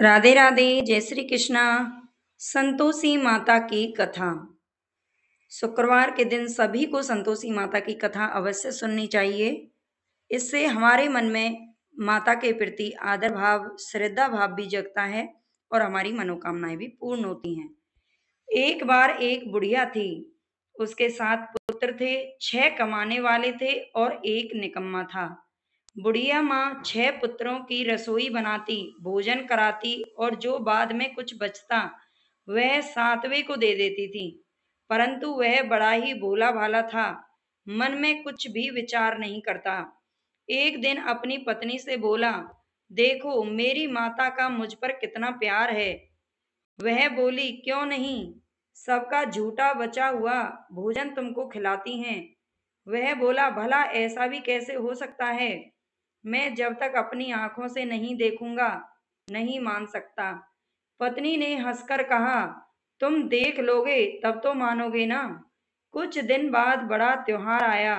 राधे राधे, जय श्री कृष्णा। संतोषी माता की कथा। शुक्रवार के दिन सभी को संतोषी माता की कथा अवश्य सुननी चाहिए। इससे हमारे मन में माता के प्रति आदर भाव, श्रद्धा भाव भी जगता है और हमारी मनोकामनाएं भी पूर्ण होती हैं। एक बार एक बुढ़िया थी, उसके 7 पुत्र थे। 6 कमाने वाले थे और एक निकम्मा था। बुढ़िया माँ 6 पुत्रों की रसोई बनाती, भोजन कराती और जो बाद में कुछ बचता वह 7वें को दे देती थी। परंतु वह बड़ा ही भोला भाला था, मन में कुछ भी विचार नहीं करता। एक दिन अपनी पत्नी से बोला, देखो मेरी माता का मुझ पर कितना प्यार है। वह बोली, क्यों नहीं, सबका झूठा बचा हुआ भोजन तुमको खिलाती हैं। वह बोला, भला ऐसा भी कैसे हो सकता है, मैं जब तक अपनी आंखों से नहीं देखूंगा नहीं मान सकता। पत्नी ने हंसकर कहा, तुम देख लोगे तब तो मानोगे ना। कुछ दिन बाद बड़ा त्योहार आया।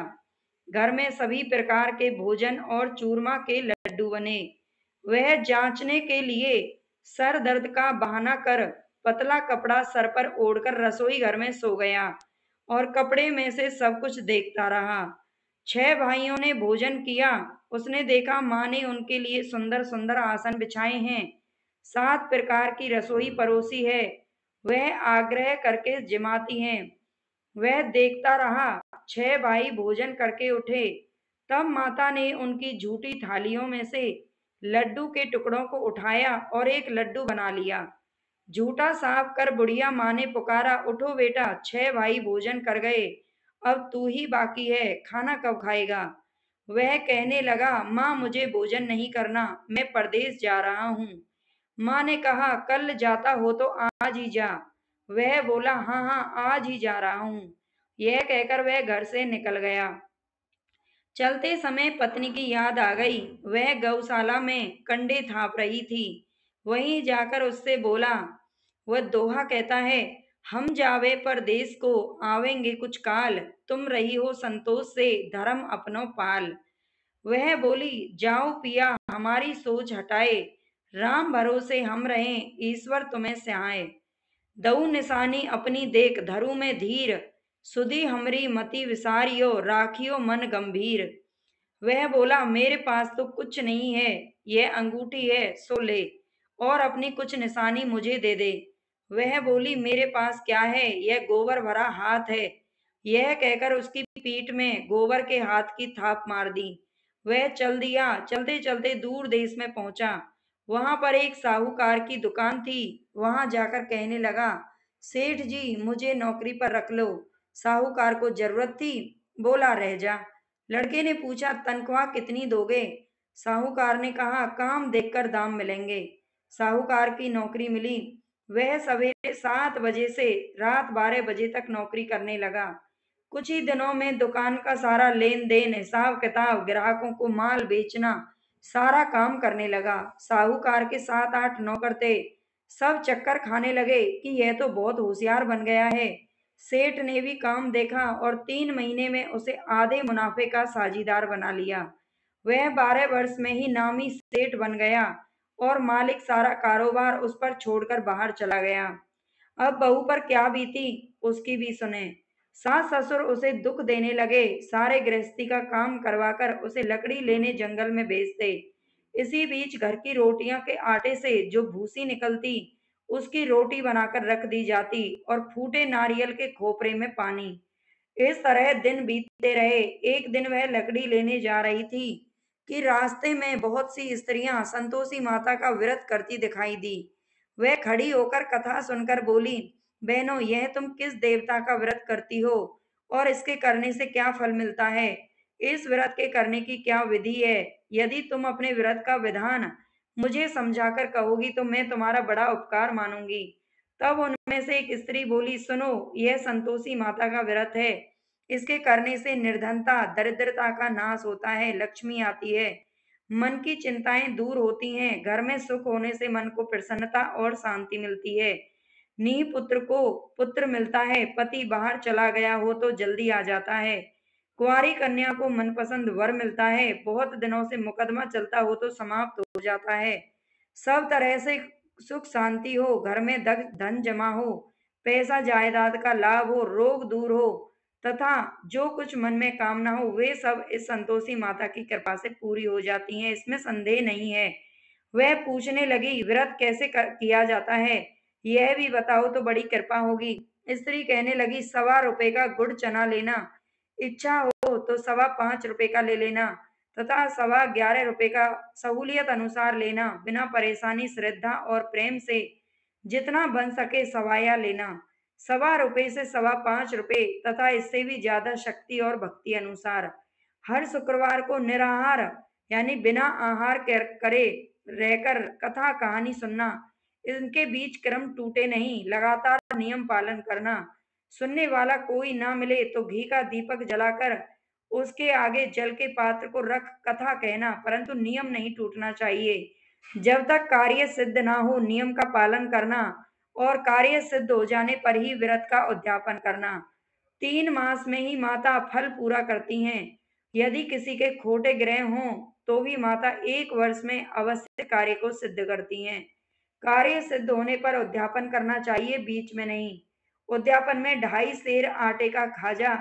घर में सभी प्रकार के भोजन और चूरमा के लड्डू बने। वह जांचने के लिए सर दर्द का बहाना कर पतला कपड़ा सर पर ओढ़कर रसोई घर में सो गया और कपड़े में से सब कुछ देखता रहा। 6 भाइयों ने भोजन किया। उसने देखा माँ ने उनके लिए सुंदर सुंदर आसन बिछाए हैं, 7 प्रकार की रसोई परोसी है। वह आग्रह करके जिमाती हैं। वह देखता रहा। 6 भाई भोजन करके उठे। तब माता ने उनकी झूठी थालियों में से लड्डू के टुकड़ों को उठाया और एक लड्डू बना लिया। झूठा साफ कर बुढ़िया माँ ने पुकारा, उठो बेटा, 6 भाई भोजन कर गए, अब तू ही बाकी है, खाना कब खाएगा। वह कहने लगा, माँ मुझे भोजन नहीं करना, मैं परदेश जा रहा हूँ। माँ ने कहा, कल जाता हो तो आज ही जा। वह बोला, हाँ हाँ आज ही जा रहा हूँ। यह कहकर वह घर से निकल गया। चलते समय पत्नी की याद आ गई। वह गौशाला में कंडे थाप रही थी। वहीं जाकर उससे बोला, वह दोहा कहता है, हम जावे परदेस को, आवेंगे कुछ काल, तुम रही हो संतोष से, धर्म अपनो पाल। वह बोली, जाओ पिया हमारी सोच हटाए, राम भरोसे हम रहें, ईश्वर तुम्हें सहाय। दऊ निशानी अपनी देख धरु में धीर, सुधी हमरी मति विसारियो, राखियो मन गंभीर। वह बोला, मेरे पास तो कुछ नहीं है, यह अंगूठी है सो ले और अपनी कुछ निशानी मुझे दे दे। वह बोली, मेरे पास क्या है, यह गोबर भरा हाथ है। यह कहकर उसकी पीठ में गोबर के हाथ की थाप मार दी। वह चल दिया। चलते चलते दूर देश में पहुंचा। वहां पर एक साहूकार की दुकान थी। वहां जाकर कहने लगा, सेठ जी मुझे नौकरी पर रख लो। साहूकार को जरूरत थी, बोला रह जा। लड़के ने पूछा, तनख्वाह कितनी दोगे। साहूकार ने कहा, काम देखकर दाम मिलेंगे। साहूकार की नौकरी मिली। वह सवेरे 7 बजे से रात 12 बजे तक नौकरी करने लगा। कुछ ही दिनों में दुकान का सारा लेन देन, हिसाब किताब, ग्राहकों को माल बेचना, सारा काम करने लगा। साहूकार के 7-8 नौकर थे। सब चक्कर खाने लगे कि यह तो बहुत होशियार बन गया है। सेठ ने भी काम देखा और 3 महीने में उसे आधे मुनाफे का साझीदार बना लिया। वह 12 वर्ष में ही नामी सेठ बन गया और मालिक सारा कारोबार उस पर छोड़कर बाहर चला गया। अब बहू पर क्या बीती उसकी भी सुने। सास ससुर उसे दुख देने लगे। सारे गृहस्थी का काम करवाकर उसे लकड़ी लेने जंगल में भेजते। इसी बीच घर की रोटियां के आटे से जो भूसी निकलती उसकी रोटी बनाकर रख दी जाती और फूटे नारियल के खोपरे में पानी। इस तरह दिन बीतते रहे। एक दिन वह लकड़ी लेने जा रही थी कि रास्ते में बहुत सी स्त्रियां संतोषी माता का व्रत करती दिखाई दी। वह खड़ी होकर कथा सुनकर बोली, बहनों यह तुम किस देवता का व्रत करती हो और इसके करने से क्या फल मिलता है। इस व्रत के करने की क्या विधि है। यदि तुम अपने व्रत का विधान मुझे समझाकर कहोगी तो मैं तुम्हारा बड़ा उपकार मानूंगी। तब उनमें से एक स्त्री बोली, सुनो यह संतोषी माता का व्रत है। इसके करने से निर्धनता दरिद्रता का नाश होता है, लक्ष्मी आती है, मन की चिंताएं दूर होती हैं, घर में सुख होने से मन को प्रसन्नता और शांति मिलती है, नी पुत्र को पुत्र मिलता है, पति बाहर चला गया हो तो जल्दी आ जाता है, कुंवारी कन्या को मनपसंद वर मिलता है, बहुत दिनों से मुकदमा चलता हो तो समाप्त हो जाता है, सब तरह से सुख शांति हो, घर में धन जमा हो, पैसा जायदाद का लाभ हो, रोग दूर हो तथा जो कुछ मन में कामना हो वे सब इस संतोषी माता की कृपा से पूरी हो जाती हैं, इसमें संदेह नहीं है। वह पूछने लगी, व्रत कैसे किया जाता है, यह भी बताओ तो बड़ी कृपा होगी। स्त्री कहने लगी, 1.25 रुपए का गुड़ चना लेना, इच्छा हो तो 5.25 रुपए का ले लेना तथा 11.25 रुपए का सहूलियत अनुसार लेना, बिना परेशानी श्रद्धा और प्रेम से जितना बन सके सवाया लेना। 1.25 रुपए से 5.25 रुपए तथा इससे भी ज्यादा शक्ति और भक्ति अनुसार। हर शुक्रवार को निराहार यानी बिना आहार करे रहकर कथा कहानी सुनना, इनके बीच क्रम टूटे नहीं, लगातार नियम पालन करना। सुनने वाला कोई ना मिले तो घी का दीपक जलाकर उसके आगे जल के पात्र को रख कथा कहना, परंतु नियम नहीं टूटना चाहिए। जब तक कार्य सिद्ध ना हो नियम का पालन करना और कार्य सिद्ध हो जाने पर ही व्रत का उद्यापन करना। 3 मास में ही माता फल पूरा करती हैं। यदि किसी के खोटे ग्रह हों तो भी माता 1 वर्ष में अवश्य कार्य को सिद्ध करती हैं। कार्य सिद्ध होने पर उद्यापन करना चाहिए, बीच में नहीं। उद्यापन में 2.5 सेर आटे का खाजा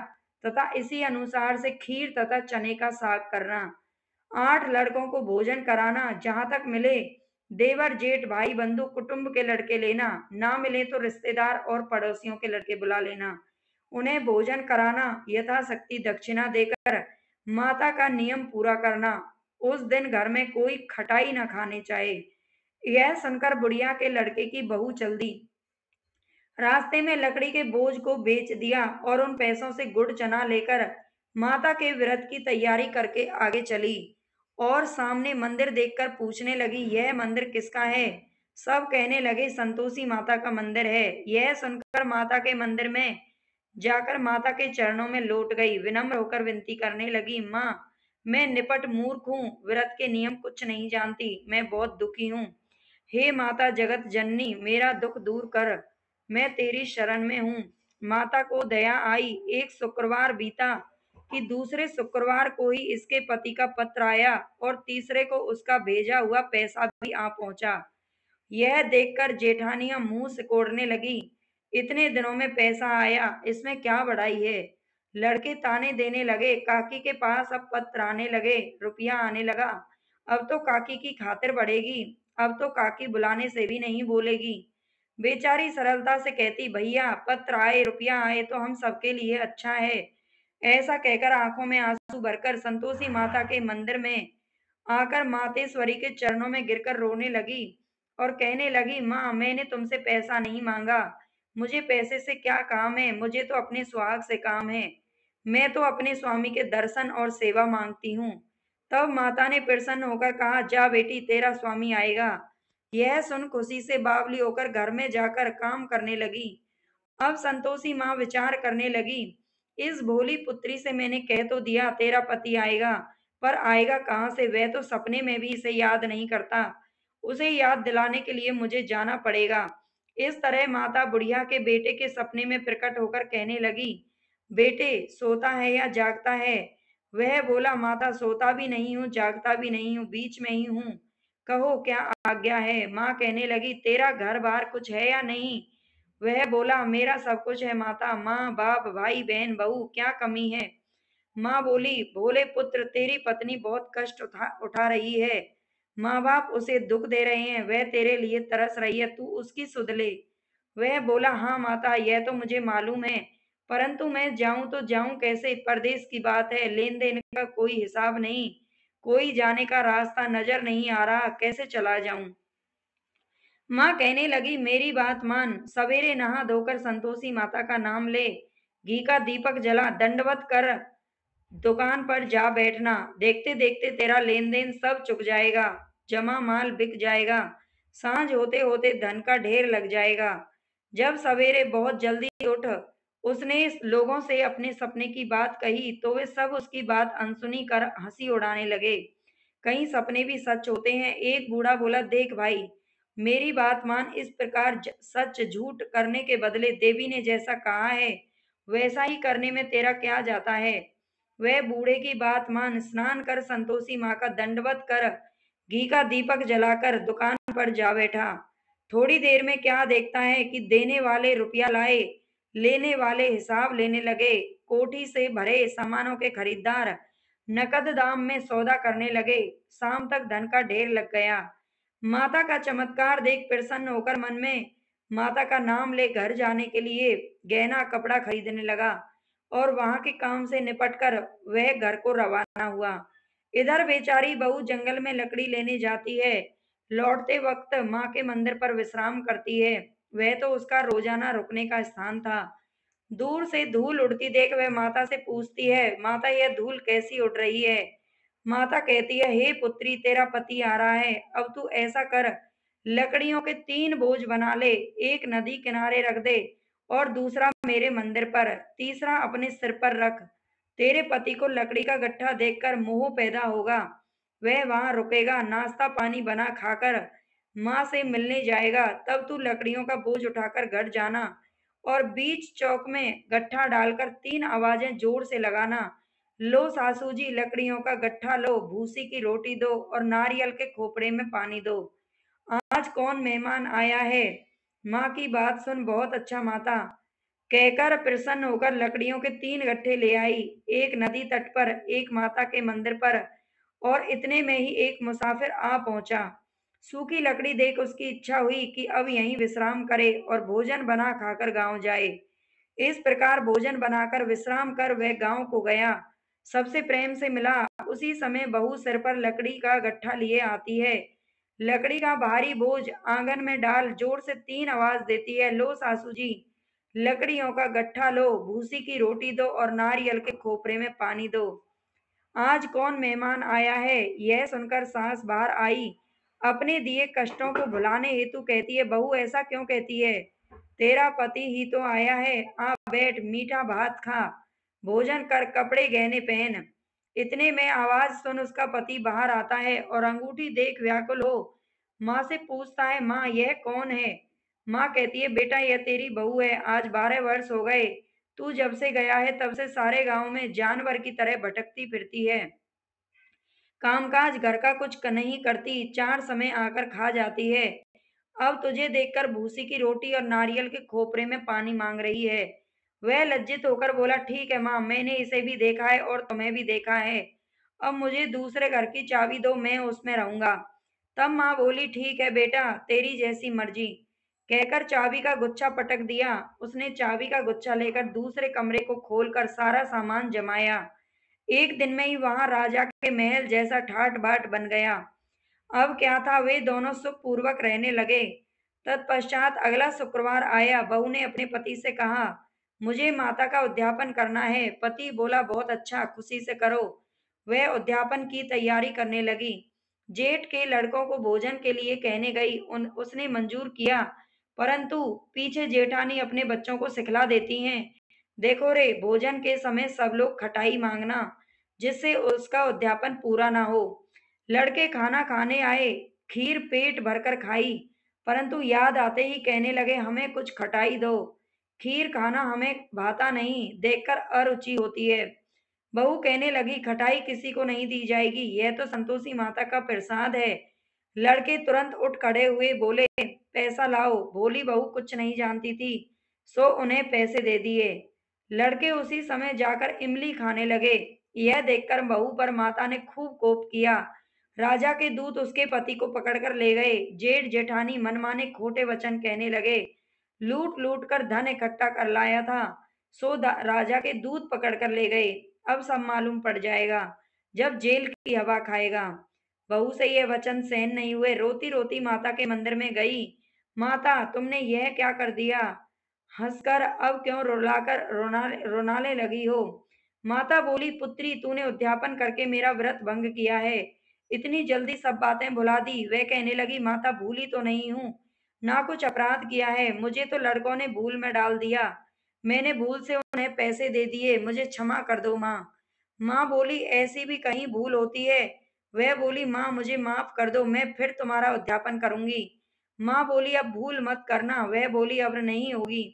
तथा इसी अनुसार से खीर तथा चने का साग करना। 8 लड़कों को भोजन कराना, जहां तक मिले देवर जेठ भाई बंधु कुटुंब के लड़के लेना, ना मिले तो रिश्तेदार और पड़ोसियों के लड़के बुला लेना। उन्हें भोजन कराना, यथाशक्ति दक्षिणा देकर माता का नियम पूरा करना। उस दिन घर में कोई खटाई न खाने चाहे। यह सुनकर बुढ़िया के लड़के की बहू चल दी। रास्ते में लकड़ी के बोझ को बेच दिया और उन पैसों से गुड़ चना लेकर माता के व्रत की तैयारी करके आगे चली और सामने मंदिर देखकर पूछने लगी, यह मंदिर किसका है? सब कहने लगे, संतोषी माता का मंदिर है। यह सुनकर माता के मंदिर में जाकर माता के चरणों में लौट गई, विनम्र होकर विनती करने लगी, माँ मैं निपट मूर्ख हूँ, व्रत के नियम कुछ नहीं जानती, मैं बहुत दुखी हूँ। हे माता जगत जननी, मेरा दुख दूर कर, मैं तेरी शरण में हूँ। माता को दया आई। एक शुक्रवार बीता कि दूसरे शुक्रवार को ही इसके पति का पत्र आया और तीसरे को उसका भेजा हुआ पैसा भी आ पहुंचा। यह देखकर जेठानियां मुंह सिकोड़ने लगी, इतने दिनों में पैसा आया, इसमें क्या बड़ाई है। लड़के ताने देने लगे, काकी के पास अब पत्र आने लगे, रुपया आने लगा, अब तो काकी की खातिर बढ़ेगी, अब तो काकी बुलाने से भी नहीं बोलेगी। बेचारी सरलता से कहती, भैया पत्र आए रुपया आए तो हम सबके लिए अच्छा है। ऐसा कहकर आंखों में आंसू भरकर संतोषी माता के मंदिर में आकर मातेश्वरी के चरणों में गिरकर रोने लगी और कहने लगी, माँ मैंने तुमसे पैसा नहीं मांगा, मुझे पैसे से क्या काम है, मुझे तो अपने सुहाग से काम है, मैं तो अपने स्वामी के दर्शन और सेवा मांगती हूँ। तब माता ने प्रसन्न होकर कहा, जा बेटी तेरा स्वामी आएगा। यह सुन खुशी से बावली होकर घर में जाकर काम करने लगी। अब संतोषी माँ विचार करने लगी, इस भोली पुत्री से मैंने कह तो दिया तेरा पति आएगा, पर आएगा कहाँ से, वह तो सपने में भी इसे याद नहीं करता, उसे याद दिलाने के लिए मुझे जाना पड़ेगा। इस तरह माता बुढ़िया के बेटे के सपने में प्रकट होकर कहने लगी, बेटे सोता है या जागता है? वह बोला, माता सोता भी नहीं हूँ जागता भी नहीं हूँ, बीच में ही हूँ, कहो क्या आज्ञा है। माँ कहने लगी, तेरा घर बार कुछ है या नहीं? वह बोला, मेरा सब कुछ है माता, माँ बाप भाई बहन बहू, क्या कमी है? माँ बोली, भोले पुत्र तेरी पत्नी बहुत कष्ट उठा रही है, माँ बाप उसे दुख दे रहे हैं, वह तेरे लिए तरस रही है, तू उसकी सुध ले। वह बोला, हाँ माता यह तो मुझे मालूम है, परंतु मैं जाऊं तो जाऊं कैसे? परदेश की बात है, लेन देन का कोई हिसाब नहीं, कोई जाने का रास्ता नजर नहीं आ रहा, कैसे चला जाऊं? माँ कहने लगी, मेरी बात मान, सवेरे नहा धोकर संतोषी माता का नाम ले, घी का दीपक जला, दंडवत कर दुकान पर जा बैठना, देखते देखते तेरा लेन देन सब चुक जाएगा, जमा माल बिक जाएगा, सांझ होते होते धन का ढेर लग जाएगा। जब सवेरे बहुत जल्दी उठ उसने लोगों से अपने सपने की बात कही तो वे सब उसकी बात अनसुनी कर हंसी उड़ाने लगे। कई सपने भी सच होते हैं। एक बूढ़ा बोला, देख भाई मेरी बात मान, इस प्रकार सच झूठ करने के बदले देवी ने जैसा कहा है वैसा ही करने में तेरा क्या जाता है? वह बूढ़े की बात मान, स्नान कर संतोषी माँ का दंडवत कर घी का दीपक जलाकर दुकान पर जा बैठा। थोड़ी देर में क्या देखता है कि देने वाले रुपया लाए, लेने वाले हिसाब लेने लगे। कोठी से भरे सामानों के खरीदार नकद दाम में सौदा करने लगे। शाम तक धन का ढेर लग गया। माता का चमत्कार देख प्रसन्न होकर मन में माता का नाम ले घर जाने के लिए गहना कपड़ा खरीदने लगा और वहां के काम से निपटकर वह घर को रवाना हुआ। इधर बेचारी बहू जंगल में लकड़ी लेने जाती है। लौटते वक्त माँ के मंदिर पर विश्राम करती है। वह तो उसका रोजाना रुकने का स्थान था। दूर से धूल उड़ती देख वह माता से पूछती है, माता यह धूल कैसी उड़ रही है? माता कहती है, हे पुत्री, तेरा पति आ रहा है। अब तू ऐसा कर, लकड़ियों के 3 बोझ बना ले। एक नदी किनारे रख दे और दूसरा मेरे मंदिर पर, तीसरा अपने सिर पर रख। तेरे पति को लकड़ी का गट्ठा देखकर मोह पैदा होगा। वह वहां रुकेगा, नाश्ता पानी बना खाकर माँ से मिलने जाएगा। तब तू लकड़ियों का बोझ उठाकर घर जाना और बीच चौक में गट्ठा डालकर 3 आवाजें जोर से लगाना, लो सासू जी लकड़ियों का गट्ठा लो, भूसी की रोटी दो और नारियल के खोपड़े में पानी दो। आज कौन मेहमान आया है? माँ की बात सुन बहुत अच्छा माता, कहकर प्रसन्न होकर लकड़ियों के 3 गट्ठे ले आई। एक नदी तट पर, एक माता के मंदिर पर और इतने में ही एक मुसाफिर आ पहुंचा। सूखी लकड़ी देख उसकी इच्छा हुई कि अब यहीं विश्राम करे और भोजन बना खाकर गांव जाए। इस प्रकार भोजन बनाकर विश्राम कर वह गांव को गया। सबसे प्रेम से मिला। उसी समय बहू सिर पर लकड़ी का गट्ठा लिए आती है। लकड़ी का भारी बोझ आंगन में डाल जोर से 3 आवाज देती है, लो सासू जी लकड़ियों का गट्ठा लो, भूसी की रोटी दो और नारियल के खोपरे में पानी दो। आज कौन मेहमान आया है? यह सुनकर सास बाहर आई। अपने दिए कष्टों को भुलाने हेतु कहती है, बहू ऐसा क्यों कहती है? तेरा पति ही तो आया है। आ बैठ, मीठा भात खा, भोजन कर, कपड़े गहने पहन। इतने में आवाज सुन उसका पति बाहर आता है और अंगूठी देख व्याकुल हो माँ से पूछता है, माँ यह कौन है? माँ कहती है, बेटा यह तेरी बहू है। आज 12 वर्ष हो गए। तू जब से गया है तब से सारे गांव में जानवर की तरह भटकती फिरती है। कामकाज घर का कुछ नहीं करती, 4 समय आकर खा जाती है। अब तुझे देखकर भूसी की रोटी और नारियल के खोपरे में पानी मांग रही है। वह लज्जित होकर बोला, ठीक है माँ, मैंने इसे भी देखा है और तुम्हें भी देखा है। अब मुझे दूसरे घर की चाबी दो, मैं उसमें रहूंगा। तब माँ बोली, ठीक है बेटा, तेरी जैसी मर्जी, कहकर चाबी का गुच्छा पटक दिया। उसने चाबी का गुच्छा लेकर दूसरे कमरे को खोलकर सारा सामान जमाया। एक दिन में ही वहां राजा के महल जैसा ठाट बाट बन गया। अब क्या था, वे दोनों सुखपूर्वक रहने लगे। तत्पश्चात अगला शुक्रवार आया। बहू ने अपने पति से कहा, मुझे माता का उद्यापन करना है। पति बोला, बहुत अच्छा, खुशी से करो। वह उद्यापन की तैयारी करने लगी। जेठ के लड़कों को भोजन के लिए कहने गई। उसने मंजूर किया, परंतु पीछे जेठानी अपने बच्चों को सिखला देती हैं, देखो रे, भोजन के समय सब लोग खटाई मांगना, जिससे उसका उद्यापन पूरा ना हो। लड़के खाना खाने आए। खीर पेट भरकर खाई, परंतु याद आते ही कहने लगे, हमें कुछ खटाई दो। खीर खाना हमें भाता नहीं, देखकर अरुचि होती है। बहू कहने लगी, खटाई किसी को नहीं दी जाएगी, यह तो संतोषी माता का प्रसाद है। लड़के तुरंत उठ खड़े हुए बोले, पैसा लाओ। भोली बहू कुछ नहीं जानती थी, सो उन्हें पैसे दे दिए। लड़के उसी समय जाकर इमली खाने लगे। यह देखकर बहू पर माता ने खूब कोप किया। राजा के दूत उसके पति को पकड़कर ले गए। जेठ जेठानी मनमाने खोटे वचन कहने लगे। लूट लूट कर धन इकट्ठा कर लाया था, सो राजा के दूत पकड़कर ले गए। अब सब मालूम पड़ जाएगा जब जेल की हवा खाएगा। बहू से ये वचन सहन नहीं हुए। रोती रोती माता के मंदिर में गई। माता, तुमने यह क्या कर दिया? हंसकर अब क्यों रुलाकर रोनाने लगी हो? माता बोली, पुत्री, तूने उद्यापन करके मेरा व्रत भंग किया है। इतनी जल्दी सब बातें भुला दी। वह कहने लगी, माता, भूली तो नहीं हूँ, ना कुछ अपराध किया है, मुझे तो लड़कों ने भूल में डाल दिया। मैंने भूल से उन्हें पैसे दे दिए, मुझे क्षमा कर दो माँ। माँ बोली, ऐसी भी कहीं भूल होती है? वह बोली, माँ मुझे माफ कर दो, मैं फिर तुम्हारा उद्यापन करूंगी। माँ बोली, अब भूल मत करना। वह बोली, अब नहीं होगी।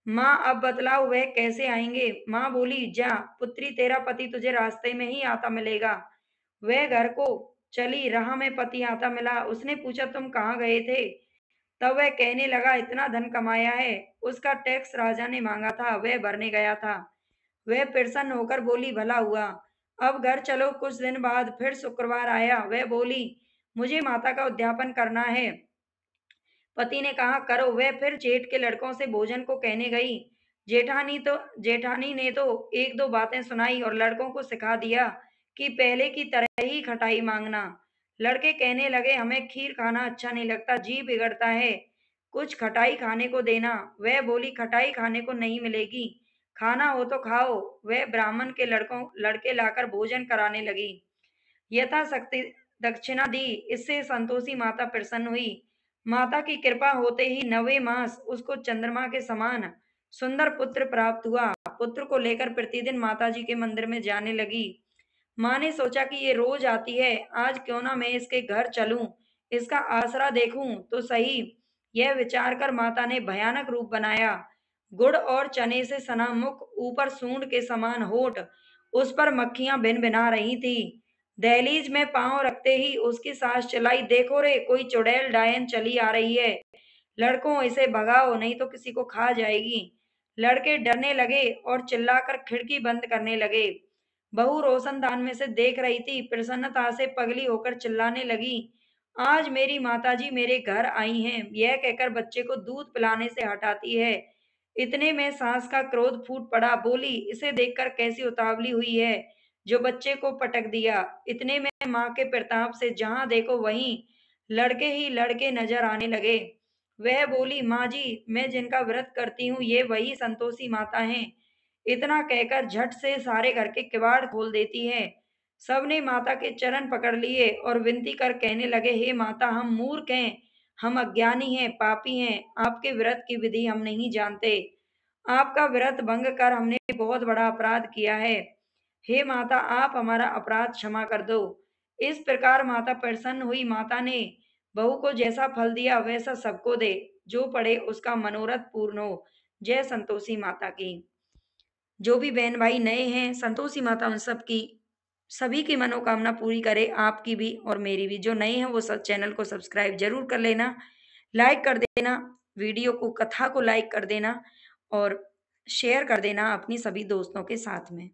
माँ अब बतलाओ वह कैसे आएंगे? माँ बोली, जा पुत्री, तेरा पति तुझे रास्ते में ही आता मिलेगा। वह घर को चली, राह में पति आता मिला। उसने पूछा, तुम कहाँ गए थे? तब वह कहने लगा, इतना धन कमाया है, उसका टैक्स राजा ने मांगा था, वह भरने गया था। वह प्रसन्न होकर बोली, भला हुआ, अब घर चलो। कुछ दिन बाद फिर शुक्रवार आया। वह बोली, मुझे माता का उद्यापन करना है। पति ने कहा, करो। वह फिर जेठ के लड़कों से भोजन को कहने गई। जेठानी ने तो एक दो बातें सुनाई और लड़कों को सिखा दिया कि पहले की तरह ही खटाई मांगना। लड़के कहने लगे, हमें खीर खाना अच्छा नहीं लगता, जी बिगड़ता है, कुछ खटाई खाने को देना। वह बोली, खटाई खाने को नहीं मिलेगी, खाना हो तो खाओ। वह ब्राह्मण के लड़के लाकर भोजन कराने लगी। यथाशक्ति दक्षिणा दी। इससे संतोषी माता प्रसन्न हुई। माता की कृपा होते ही 9वें मास उसको चंद्रमा के समान सुंदर पुत्र प्राप्त हुआ। पुत्र को लेकर प्रतिदिन माता जी के मंदिर में जाने लगी। माँ ने सोचा कि ये रोज आती है, आज क्यों ना मैं इसके घर चलूं, इसका आसरा देखूं तो सही। यह विचार कर माता ने भयानक रूप बनाया। गुड़ और चने से सना मुख, ऊपर सूंड के समान होठ, उस पर मक्खियां भिन भिना रही थी। दहलीज में पांव रखते ही उसकी सास चलाई, देखो रे, कोई चुड़ैल डायन चली आ रही है, लड़कों इसे भगाओ नहीं तो किसी को खा जाएगी। लड़के डरने लगे और चिल्लाकर खिड़की बंद करने लगे। बहू रोशनदान में से देख रही थी, प्रसन्नता से पगली होकर चिल्लाने लगी, आज मेरी माताजी मेरे घर आई हैं। यह कहकर बच्चे को दूध पिलाने से हटाती है। इतने में सास का क्रोध फूट पड़ा। बोली, इसे देखकर कैसी उतावली हुई है जो बच्चे को पटक दिया। इतने में माँ के प्रताप से जहां देखो वहीं लड़के ही लड़के नजर आने लगे। वह बोली, माँ जी, मैं जिनका व्रत करती हूँ ये वही संतोषी माता हैं। इतना कहकर झट से सारे घर के किवाड़ खोल देती है। सबने माता के चरण पकड़ लिए और विनती कर कहने लगे, हे माता, हम मूर्ख हैं, हम अज्ञानी हैं, पापी हैं, आपके व्रत की विधि हम नहीं जानते। आपका व्रत भंग कर हमने बहुत बड़ा अपराध किया है। हे माता, आप हमारा अपराध क्षमा कर दो। इस प्रकार माता प्रसन्न हुई। माता ने बहू को जैसा फल दिया वैसा सबको दे, जो पढ़े उसका मनोरथ पूर्ण हो। जय संतोषी माता की। जो भी बहन भाई नए हैं, संतोषी माता उन सब की सभी की मनोकामना पूरी करे, आपकी भी और मेरी भी। जो नए हैं वो सब चैनल को सब्सक्राइब जरूर कर लेना, लाइक कर देना, वीडियो को, कथा को लाइक कर देना और शेयर कर देना अपनी सभी दोस्तों के साथ में।